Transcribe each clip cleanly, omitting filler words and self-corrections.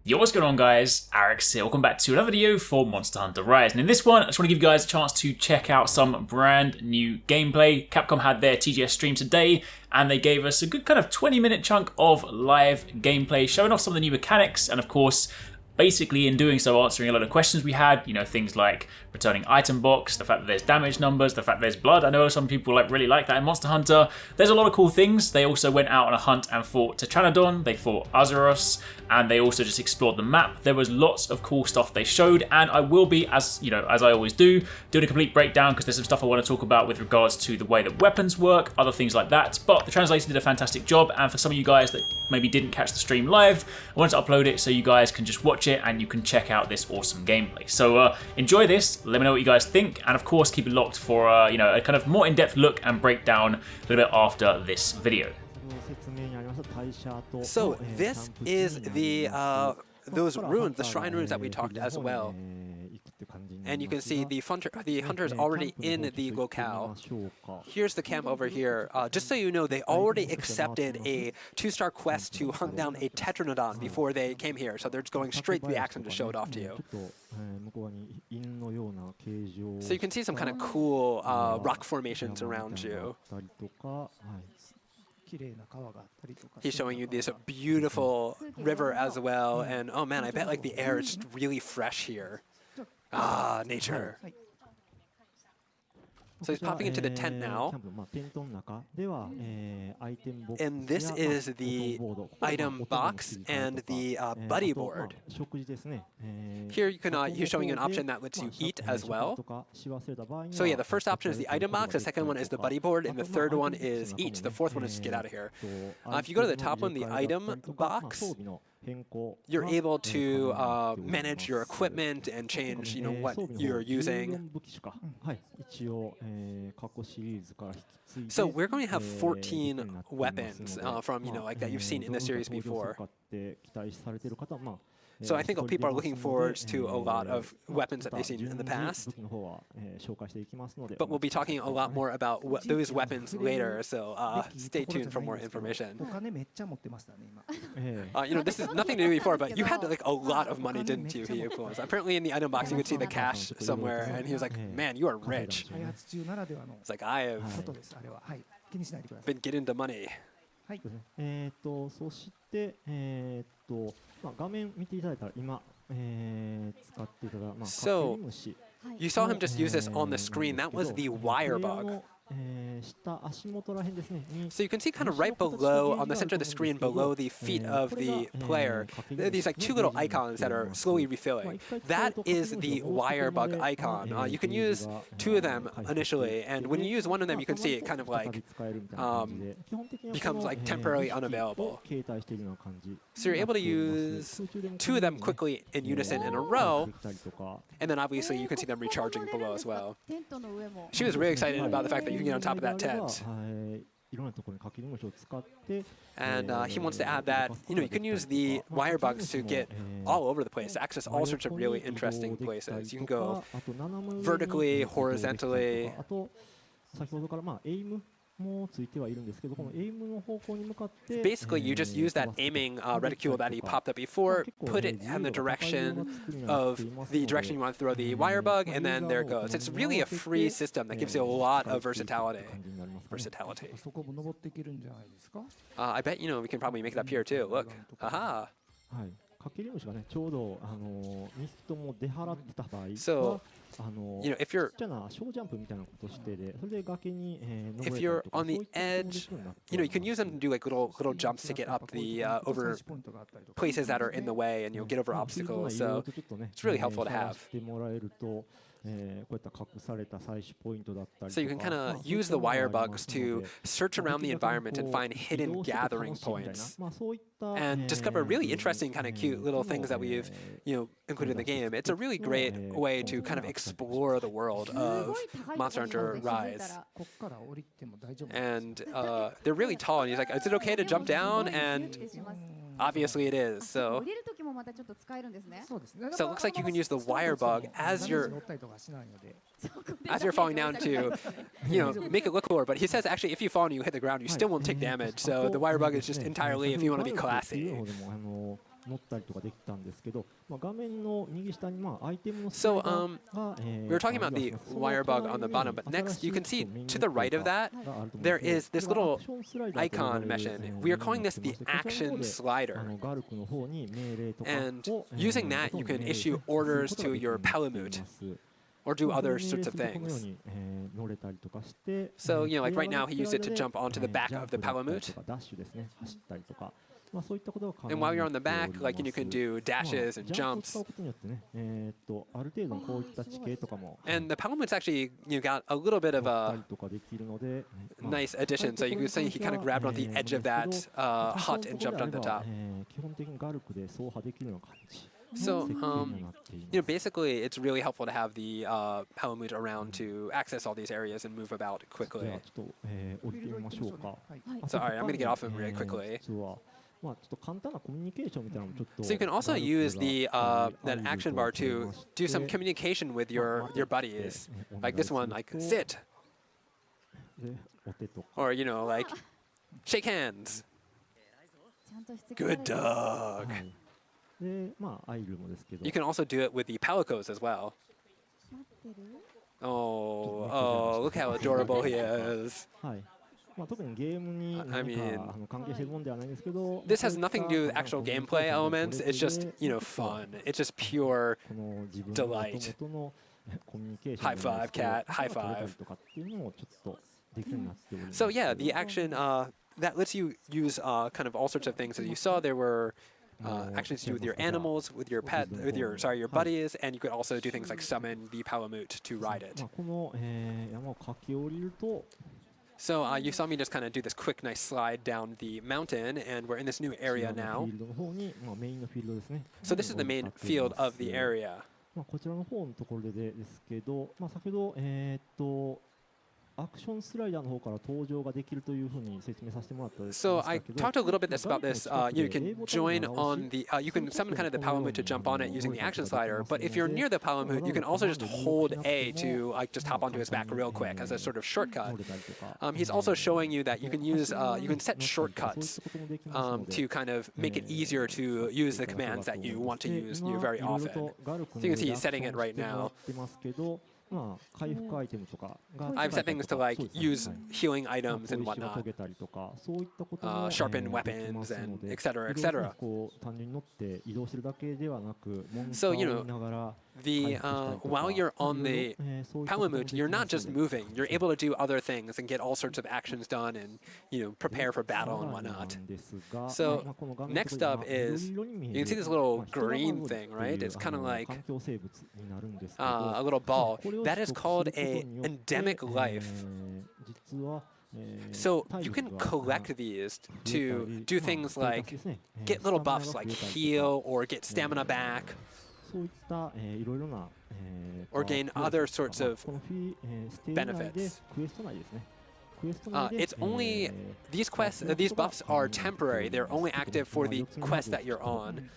Yo, what's going on guys? Arekkz here. Welcome back to another video for Monster Hunter Rise. And in this one, I just want to give you guys a chance to check out some brand new gameplay. Capcom had their TGS stream today, and they gave us a good kind of 20-minute chunk of live gameplay, showing off some of the new mechanics, and of course, basically in doing so answering a lot of questions we had, you know, things like returning item box, the fact that there's damage numbers, the fact that there's blood. I know some people really like that in Monster Hunter. There's a lot of cool things. They also went out on a hunt and fought Tetranadon, they fought Azeroth, and they also just explored the map. There was lots of cool stuff they showed, and I will be, as you know, as I always do, doing a complete breakdown because there's some stuff I want to talk about with regards to the way that weapons work, other things like that. But the translation did a fantastic job, and for some of you guys that maybe didn't catch the stream live, I wanted to upload it so you guys can just watch it and you can check out this awesome gameplay. So enjoy this, let me know what you guys think, and of course keep it locked for you know, a kind of more in-depth look and breakdown a little bit after this video. So this is the those runes, the shrine runes that we talked as well. And you can see the hunter is already in the locale. Here's the camp over here. Just so you know, they already accepted a 2-star quest to hunt down a Tetranadon before they came here. So they're just going straight to the action to show it off to you. So you can see some kind of cool rock formations around you. He's showing you this beautiful river as well. And oh man, I bet like the air is really fresh here. Ah, nature. So he's popping into the tent now. And this is the item box and the buddy board. Here you can he's showing you an option that lets you eat as well. So yeah, the first option is the item box, the second one is the buddy board, and the third one is eat. The fourth one is get out of here. If you go to the top one, the item box, you're able to manage your equipment and change, you know, what you're using. So we're going to have 14 weapons from, you know, like that you've seen in the series before. So I think people are looking forward to a lot of weapons that they've seen in the past. But we'll be talking a lot more about those weapons later, so stay tuned for more information. You know, this is nothing to do before, but you had like a lot of money, didn't you? He influenced. Apparently in the item box you could see the cash somewhere, and he was like, man, you are rich. It's like, I have been getting the money. So, you saw him just use this on the screen. That was the Wirebug. So you can see kind of right below, on the center of the screen, below the feet of the player, there are these like two little icons that are slowly refilling. That is the Wirebug icon. You can use two of them initially, and when you use one of them, you can see it kind of like becomes like temporarily unavailable. So you're able to use two of them quickly in unison in a row, and then obviously you can see them recharging below as well. She was really excited about the fact that you can get on top of that tent. And he wants to add that, you know, you can use the Wirebugs to get all over the place, to access all sorts of really interesting places. You can go vertically, horizontally. Basically, you just use that aiming reticule that he popped up before, put it in the direction of the direction you want to throw the Wirebug, and then there it goes. It's really a free system that gives you a lot of versatility. I bet, you know, we can probably make it up here too. Look. Aha. So, you know, if you're on the edge, you know, you can use them to do like little jumps to get up the over places that are in the way, and you'll get over obstacles. So it's really helpful to have. So you can kind of use the Wirebugs to search around the environment and find hidden gathering points and discover really interesting kind of cute little things that we've, you know, included in the game. It's a really great way to kind of explore the world of Monster Hunter Rise. And they're really tall, and he's like, is it okay to jump down? And obviously it is. So it looks like you can use the Wirebug as you're falling down to, you know, make it look cooler. But he says actually if you fall and you hit the ground, you still won't take damage. So the Wirebug is just entirely if you want to be classy. we were talking about the Wirebug on the bottom, but next you can see to the right of that, there is this little icon mentioned. We are calling this the action slider. And using that, you can issue orders to your Palamute or do other sorts of things. So, like right now, he used it to jump onto the back of the Palamute. And while you're on the back, like you can do dashes and jumps. And the Palamutes actually got a little bit of a nice addition. So you can see he kind of grabbed on the edge of that hut and jumped on the top. So, basically, it's really helpful to have the Palamute around to access all these areas and move about quickly. So, all right, I'm going to get off him really quickly. So you can also use the that action bar to do some communication with your buddies. Like this one, like sit. Or, like shake hands. Good dog. You can also do it with the Palicos as well. Oh, look how adorable he is. I mean, this has nothing to do with actual gameplay elements. It's just, fun. It's just pure delight. High five, cat. High five. So yeah, the action that lets you use kind of all sorts of things. As you saw, there were actions to do with your animals, with your pet, with your buddies, and you could also do things like summon the Palamute to ride it. So you saw me just kind of do this quick, nice slide down the mountain, and we're in this new area now. So this is the main field of the area. So I talked a little bit about this. You can join on the, you can summon kind of the Palamute to jump on it using the action slider. But if you're near the Palamute, you can also just hold A to just hop onto his back real quick as a sort of shortcut. He's also showing you that you can use, you can set shortcuts to kind of make it easier to use the commands that you want to use very often. So you can see he's setting it right now. I've set things to like use healing items and whatnot, sharpen weapons, and etc. etc. So while you're on the Palamute, you're not just moving. You're able to do other things and get all sorts of actions done, and prepare for battle and whatnot. So next up is, you can see this little green thing, right? It's kind of like a little ball. That is called an endemic life. So you can collect these to do things like get little buffs like heal or get stamina back, or gain other sorts of benefits. It's only, these buffs are temporary. They're only active for the quest that you're on.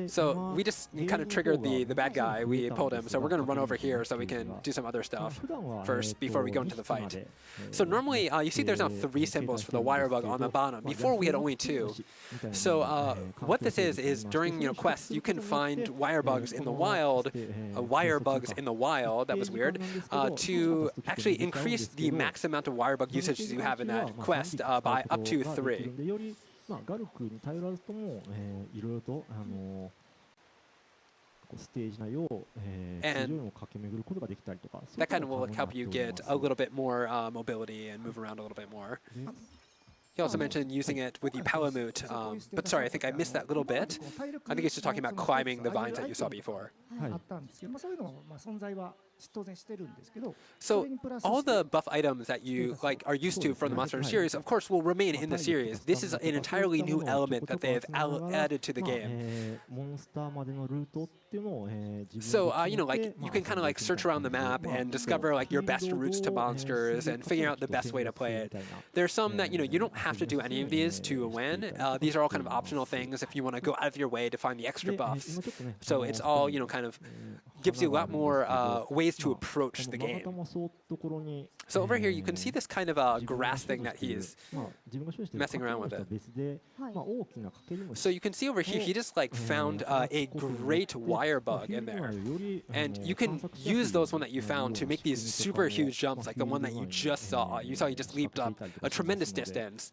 So we just kind of triggered the bad guy. We pulled him. So we're going to run over here so we can do some other stuff first before we go into the fight. So normally, you see there's now 3 symbols for the Wirebug on the bottom. Before we had only 2. So what this is during quests, you can find Wirebugs in the wild, that was weird, to actually increase the max amount of Wirebug usage you have in that quest by up to 3. And that kind of will help you get a little bit more mobility and move around a little bit more. He also mentioned using it with the Palamute, but sorry, I think I missed that little bit. I think he's just talking about climbing the vines that you saw before. So all the buff items that you are used to from the Monster Hunter series, of course, will remain in the series. This is an entirely new element that they have added to the game. So you can kind of search around the map and discover your best routes to monsters and figure out the best way to play it. There's some that you don't have to do any of these to win. These are all kind of optional things if you want to go out of your way to find the extra buffs. So it's all kind of gives you a lot more ways to approach the game. So over here, you can see this kind of grass thing that he's messing around with it. So you can see over here, he just like found a great Wirebug in there. And you can use those one that you found to make these super huge jumps, like the one that you just saw. You saw he just leaped up a tremendous distance.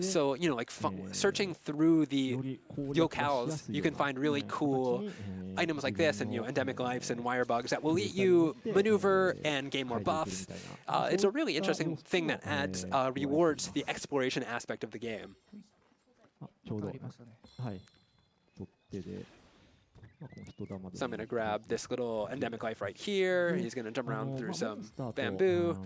So, you know, like searching through the locales, you can find really cool items like this and, you know, endemic lives and wirebugs that will let you maneuver and gain more buffs. It's a really interesting thing that adds rewards the exploration aspect of the game. So I'm going to grab this little endemic life right here. He's going to jump around through some bamboo.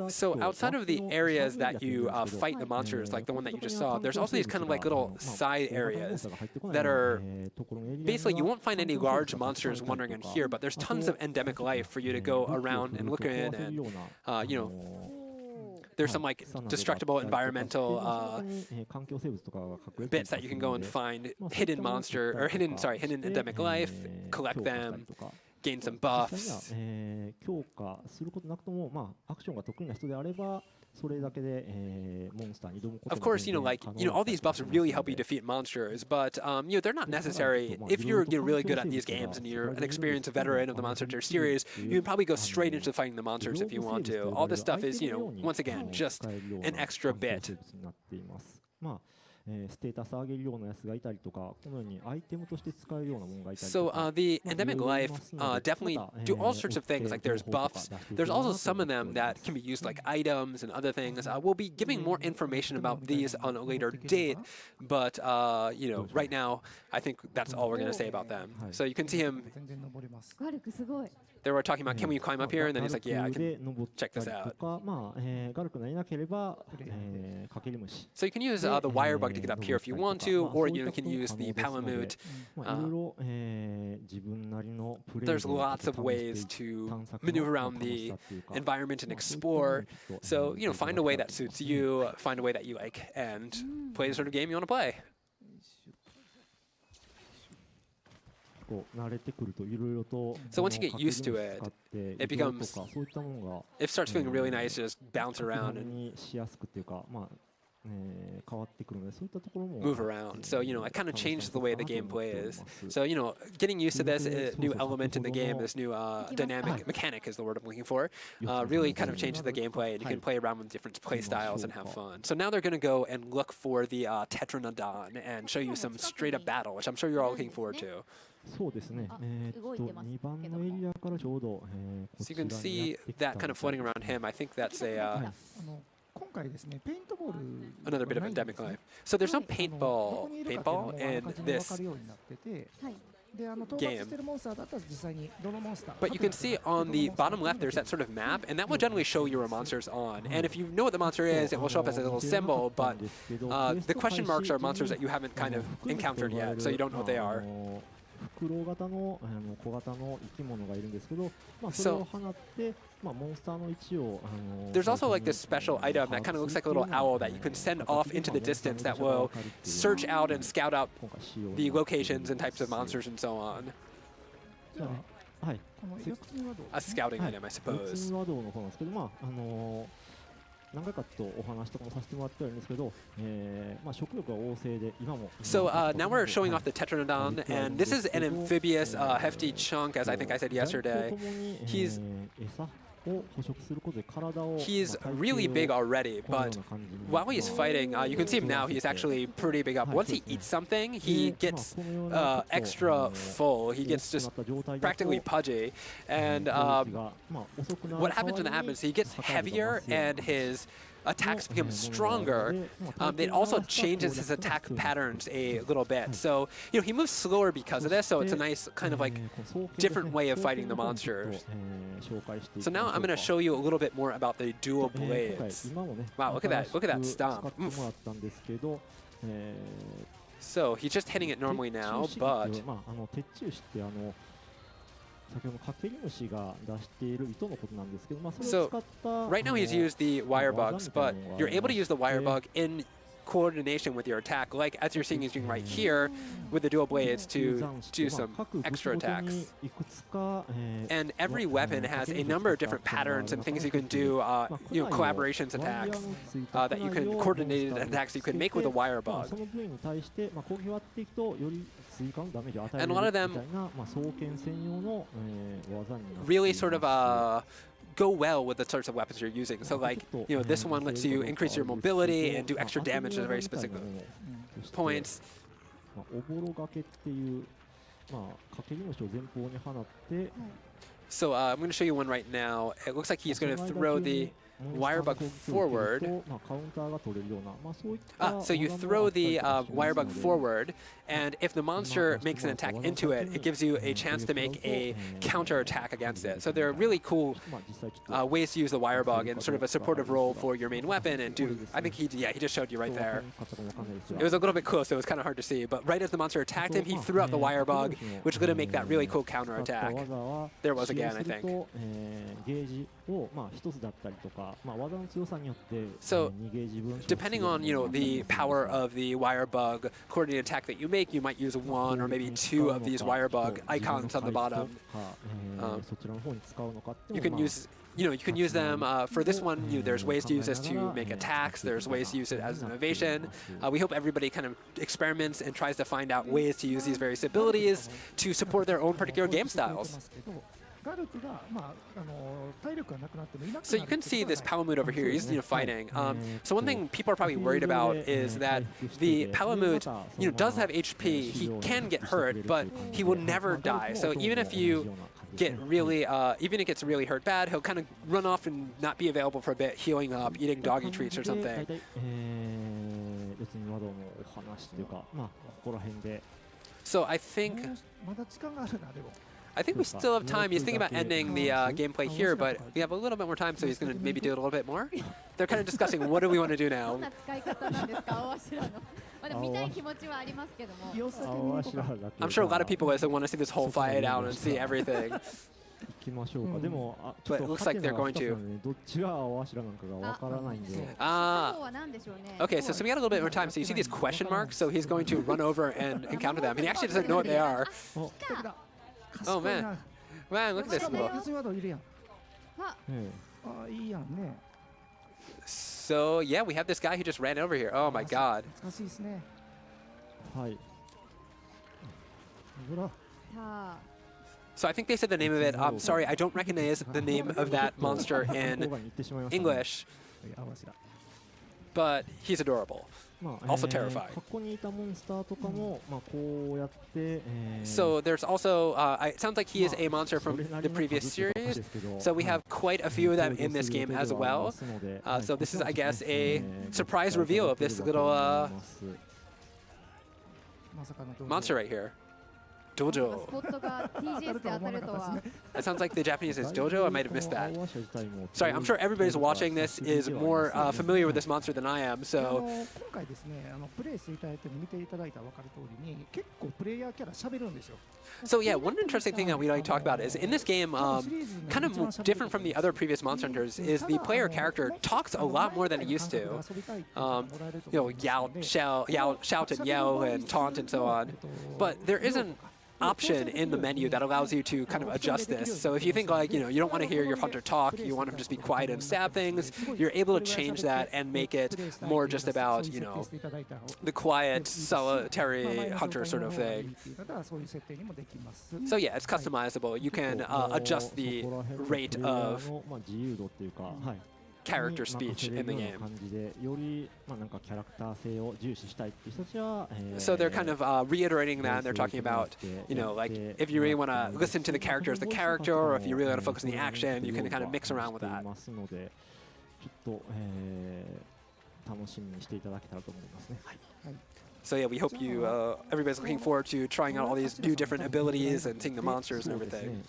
So outside of the areas that you fight the monsters, like the one that you just saw, there's also these kind of like little side areas that are basically, you won't find any large monsters wandering in here, but there's tons of endemic life for you to go around and look in and, you know, there's some like destructible environmental bits that you can go and find hidden monster or hidden endemic life, collect them, gain some buffs. Of course, you know, like, you know, all these buffs really help you defeat monsters, but, you know, they're not necessary. If you're really good at these games and you're an experienced veteran of the Monster Hunter series, you can probably go straight into fighting the monsters if you want to. All this stuff is, you know, once again, just an extra bit. So the endemic life definitely do all sorts of things, like there's buffs. There's also some of them that can be used like items and other things. We'll be giving more information about these on a later date, but you know, right now I think that's all we're going to say about them. So you can see him. They were talking about, can we climb up here? And then he's like, yeah, I can check this out. So you can use the Wirebug to get up here if you want to, or you can use the Palamute. There's lots of ways to maneuver around the environment and explore. So, you know, find a way that suits you, find a way that you like, and play the sort of game you want to play. So once you get used to it, it becomes, it starts feeling really nice to just bounce around and move around. So, you know, it kind of changes the way the gameplay is. So, you know, getting used to this new element in the game, this new dynamic mechanic is the word I'm looking for, really kind of changes the gameplay, and you can play around with different play styles and have fun. So now they're going to go and look for the Tetranadon and show you some straight up battle, which I'm sure you're all looking forward to. So you can see that kind of floating around him. I think that's a another bit of endemic life. So there's no paintball in this game. But you can see on the bottom left there's that sort of map, and that will generally show you where a monster's on. And if you know what the monster is, it will show up as a little symbol, but the question marks are monsters that you haven't kind of encountered yet, so you don't know what they are. So there's also like this special item that kind of looks like a little owl that you can send off into the distance that will search out and scout out the locations and types of monsters and so on. A scouting item, I suppose. So now we're showing off the Tetranadon, and this is an amphibious, hefty chunk, as I think I said yesterday. He's really big already, but while he's fighting, you can see him now, he's actually pretty big up. Once he eats something, he gets extra full. He gets just practically pudgy. And what happens when that happens, he gets heavier and his attacks become stronger. It also changes his attack patterns a little bit. So, you know, he moves slower because of this, so it's a nice kind of like different way of fighting the monsters. So now I'm going to show you a little bit more about the dual blades. Wow, look at that stomp. So he's just hitting it normally now, but so right now he's used the Wirebugs, but you're able to use the Wirebug in coordination with your attack, like as you're seeing he's doing right here with the dual blades to do some extra attacks. And every weapon has a number of different patterns and things you can do, collaborations attacks that you can coordinated attacks you can make with a Wirebug. And a lot of them really sort of go well with the sorts of weapons you're using. So like, this one lets you increase your mobility and do extra damage at very specific points. So I'm going to show you one right now. It looks like he's going to throw the Wirebug forward. So you throw the Wirebug forward, and if the monster makes an attack into it, it gives you a chance to make a counter attack against it. So there are really cool ways to use the Wirebug in sort of a supportive role for your main weapon and do. I think he just showed you right there. It was a little bit close, so it was kind of hard to see. But right as the monster attacked him, he threw out the Wirebug, which is going to make that really cool counter attack. There was again, I think. So, depending on the power of the Wirebug coordinated attack that you make, you might use one or maybe two of these Wirebug icons on the bottom. You can use them for this one. There's ways to use this to make attacks. There's ways to use it as an innovation. We hope everybody kind of experiments and tries to find out ways to use these various abilities to support their own particular game styles. So you can see this Palamute over here, he's fighting. So one thing people are probably worried about is that the Palamute does have HP, he can get hurt, but he will never die. So even if you get really, even if it gets really hurt bad, he'll kind of run off and not be available for a bit, healing up, eating doggy treats or something. So I think we still have time. He's thinking about ending the gameplay here, but we have a little bit more time, so he's going to maybe do it a little bit more. They're kind of discussing what do we want to do now. I'm sure a lot of people want to see this whole fight out and see everything. But it looks like they're going to. Okay, so we got a little bit more time. So you see these question marks, so he's going to run over and encounter them. And he actually doesn't know what they are. Oh man, look at this little. So yeah, we have this guy who just ran over here. Oh my god. So I think they said the name of it. I'm sorry, I don't recognize the name of that monster in English, but he's adorable. Also terrifying. So there's also, it sounds like he is a monster from the previous series. So we have quite a few of them in this game as well. So this is, I guess, a surprise reveal of this little monster right here. Dojo. It sounds like the Japanese is Dojo. I might have missed that. Sorry, I'm sure everybody's watching this is more familiar with this monster than I am, so... So yeah, one interesting thing that we like to talk about is in this game, kind of different from the other previous Monster Hunters, is the player character talks a lot more than it used to. Shout and yell and taunt and so on. But there isn't option in the menu that allows you to kind of adjust this. So if you think like, you don't want to hear your hunter talk, you want him to just be quiet and stab things, you're able to change that and make it more just about, the quiet, solitary hunter sort of thing. So yeah, it's customizable. You can adjust the rate of character speech in the game. So they're kind of reiterating that, and they're talking about, like if you really want to listen to the character as the character, or if you really want to focus on the action, you can kind of mix around with that. So yeah, we hope everybody's looking forward to trying out all these new different abilities and seeing the monsters and everything.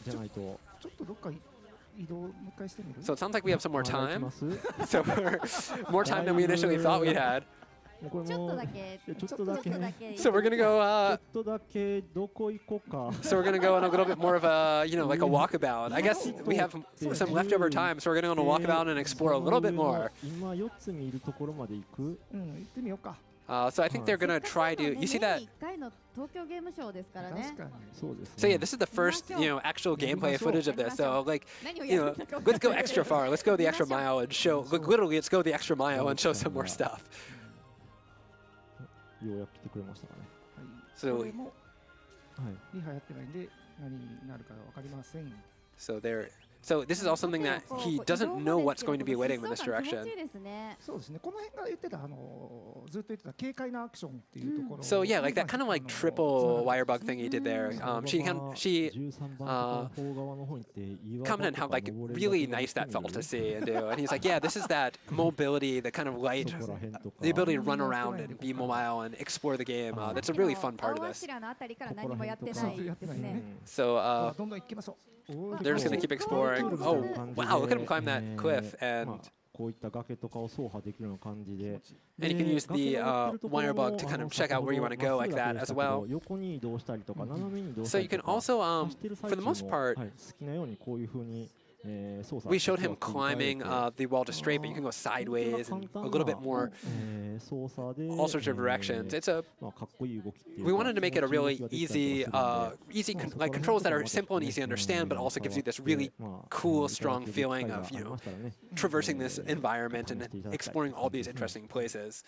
So it sounds like we have some more time. So more time than we initially thought we had. So we're gonna go. So we're gonna go on a little bit more of a, like a walkabout. I guess we have some leftover time, so we're gonna go on a walkabout and explore a little bit more. So I think they're gonna try to. You see that? So yeah, this is the first actual gameplay footage of this. So like, let's go extra far. Let's go the extra mile and show. Literally, let's go the extra mile and show some more stuff. So this is also something that he doesn't know what's going to be waiting in this direction. So yeah, like that kind of like triple Wirebug thing he did there. She commented how like really nice that felt to see and do. And he's like, yeah, this is that mobility, the kind of light, the ability to run around and be mobile and explore the game. That's a really fun part of this. So they're just going to keep exploring. Oh, wow, look at him climb that cliff. And you can use the Wirebug to kind of check out where you want to go like that as well. So you can also, for the most part, we showed him climbing the wall just straight, but you can go sideways and a little bit more, all sorts of directions. We wanted to make it a really easy like controls that are simple and easy to understand, but also gives you this really cool, strong feeling of traversing this environment and exploring all these interesting places.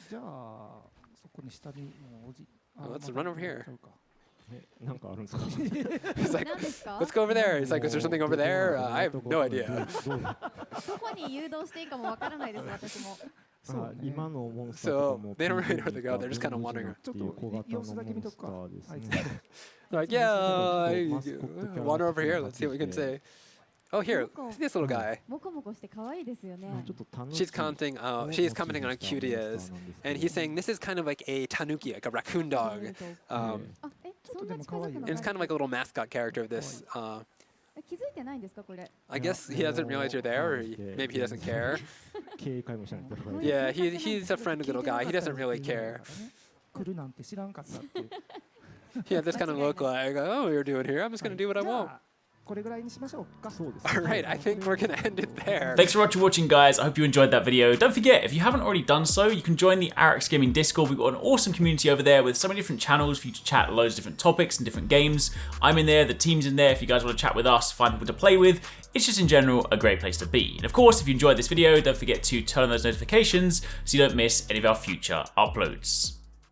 Let's run over here. He's like, let's go over there. He's like, is there something over there? I have no idea. So they don't really know where to go. They're just kind of wandering. They're like, yeah, wander over here. Let's see what we can say. Oh, here, see this little guy. She's commenting on how cute he is. And he's saying this is kind of like a tanuki, like a raccoon dog. And it's kind of like a little mascot character of this. I guess he doesn't realize you're there, or maybe he doesn't care. Yeah, he's a friendly little guy. He doesn't really care. He had this kind of look like, oh, you're doing here. I'm just going to do what I want. Alright, I think we're gonna end it there. Thanks for watching, guys. I hope you enjoyed that video. Don't forget, if you haven't already done so, you can join the Arekkz Gaming Discord. We've got an awesome community over there with so many different channels for you to chat loads of different topics and different games. I'm in there, the team's in there if you guys want to chat with us, find people to play with. It's just in general a great place to be. And of course, if you enjoyed this video, don't forget to turn on those notifications so you don't miss any of our future uploads.